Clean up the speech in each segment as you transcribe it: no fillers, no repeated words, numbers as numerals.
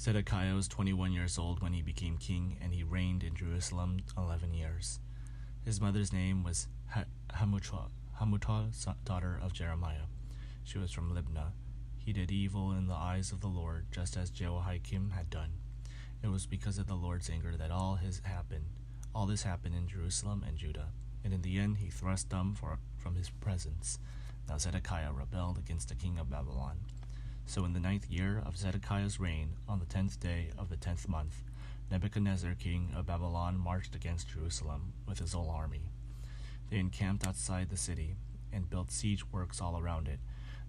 Zedekiah was 21 years old when he became king, and he reigned in Jerusalem 11 years. His mother's name was Hamutal, daughter of Jeremiah. She was from Libnah. He did evil in the eyes of the Lord, just as Jehoiakim had done. It was because of the Lord's anger that all this happened in Jerusalem and Judah, and in the end he thrust them from his presence. Now Zedekiah rebelled against the king of Babylon. So in the 9th year of Zedekiah's reign, on the 10th day of the 10th month, Nebuchadnezzar king of Babylon marched against Jerusalem with his whole army. They encamped outside the city and built siege works all around it.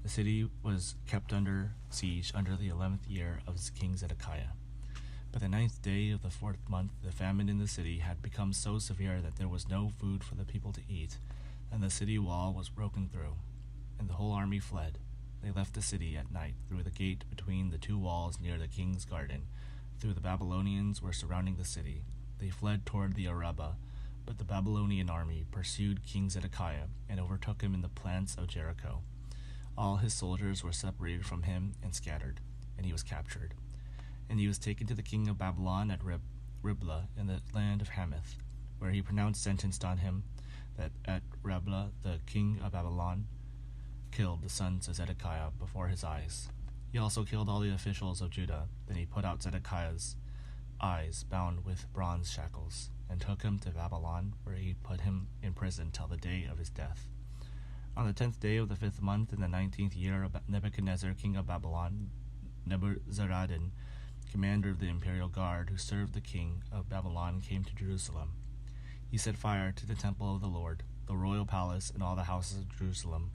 The city was kept under siege under the 11th year of King Zedekiah. By the 9th day of the 4th month, the famine in the city had become so severe that there was no food for the people to eat, and the city wall was broken through, and the whole army fled. They left the city at night through the gate between the two walls near the king's garden. Through the Babylonians were surrounding the city. They fled toward the Arabah, but the Babylonian army pursued King Zedekiah and overtook him in the plants of Jericho. All his soldiers were separated from him and scattered, and he was captured. And he was taken to the king of Babylon at Riblah in the land of Hamath, where he pronounced sentence on him that at Riblah the king of Babylon killed the sons of Zedekiah before his eyes. He also killed all the officials of Judah. Then he put out Zedekiah's eyes bound with bronze shackles, and took him to Babylon, where he put him in prison till the day of his death. On the 10th day of the 5th month, in the 19th year of Nebuchadnezzar king of Babylon, Nebuzaradan, commander of the imperial guard who served the king of Babylon, came to Jerusalem. He set fire to the temple of the Lord, the royal palace, and all the houses of Jerusalem.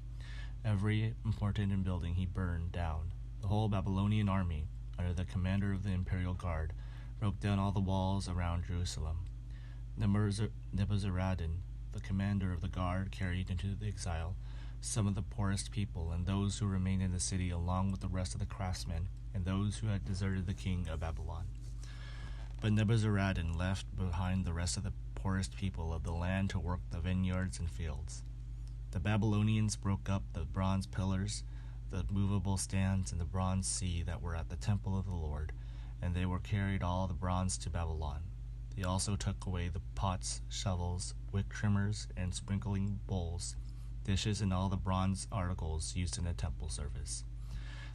Every important building he burned down. The whole Babylonian army, under the commander of the imperial guard, broke down all the walls around Jerusalem. Nebuzaradan, the commander of the guard, carried into the exile some of the poorest people and those who remained in the city, along with the rest of the craftsmen and those who had deserted the king of Babylon. But Nebuzaradan left behind the rest of the poorest people of the land to work the vineyards and fields. The Babylonians broke up the bronze pillars, the movable stands, and the bronze sea that were at the temple of the Lord, and they were carried all the bronze to Babylon. They also took away the pots, shovels, wick trimmers, and sprinkling bowls, dishes, and all the bronze articles used in the temple service.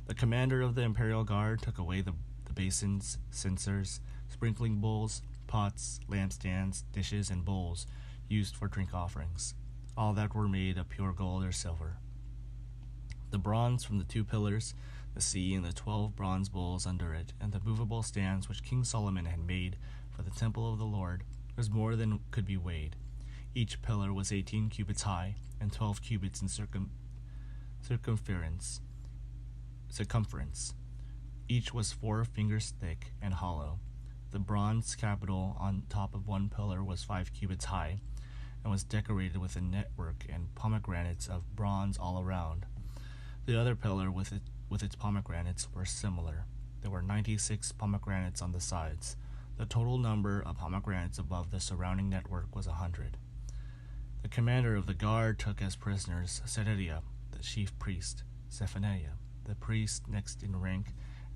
The commander of the imperial guard took away the basins, censers, sprinkling bowls, pots, lampstands, dishes, and bowls used for drink offerings, all that were made of pure gold or silver. The bronze from the 2 pillars, the sea, and the 12 bronze bowls under it, and the movable stands which King Solomon had made for the temple of the Lord, was more than could be weighed. Each pillar was 18 cubits high, and 12 cubits in circumference. Each was 4 fingers thick and hollow. The bronze capital on top of one pillar was 5 cubits high, and was decorated with a network and pomegranates of bronze all around. The other pillar with its pomegranates were similar. There were 96 pomegranates on the sides. The total number of pomegranates above the surrounding network was 100. The commander of the guard took as prisoners Sedatiah, the chief priest, Zephaniah, the priest next in rank,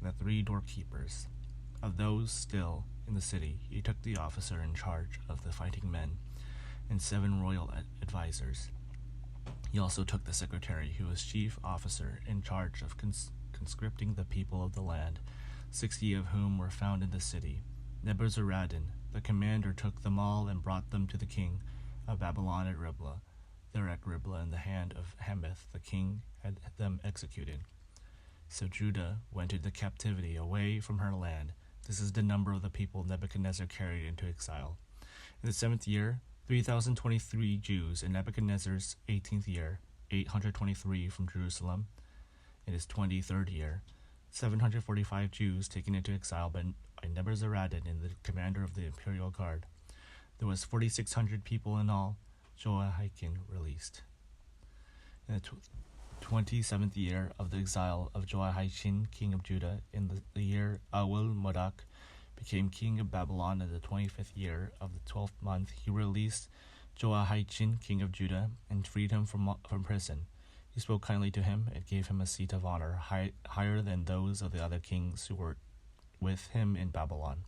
and the 3 doorkeepers. Of those still in the city, he took the officer in charge of the fighting men and 7 royal advisers. He also took the secretary, who was chief officer in charge of conscripting the people of the land, 60 of whom were found in the city. Nebuzaradan, the commander, took them all and brought them to the king of Babylon at Riblah. There at Riblah, in the hand of Hamath, the king had them executed. So Judah went into captivity away from her land. This is the number of the people Nebuchadnezzar carried into exile. In the 7th year, 3,023 Jews. In Nebuchadnezzar's 18th year, 823 from Jerusalem. In his 23rd year, 745 Jews taken into exile by Nebuzaradan and the commander of the imperial guard. There was 4,600 people in all. Jehoiakim released. In the 27th year of the exile of Jehoiakim, king of Judah, in the year Awil-Modak became king of Babylon. In the 25th year of the 12th month, he released Jehoiakim, king of Judah, and freed him from prison. He spoke kindly to him and gave him a seat of honor higher than those of the other kings who were with him in Babylon.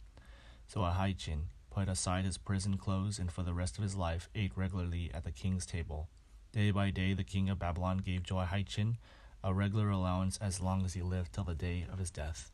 So Ahijah put aside his prison clothes and for the rest of his life ate regularly at the king's table. Day by day the king of Babylon gave Jehoiachin a regular allowance as long as he lived till the day of his death.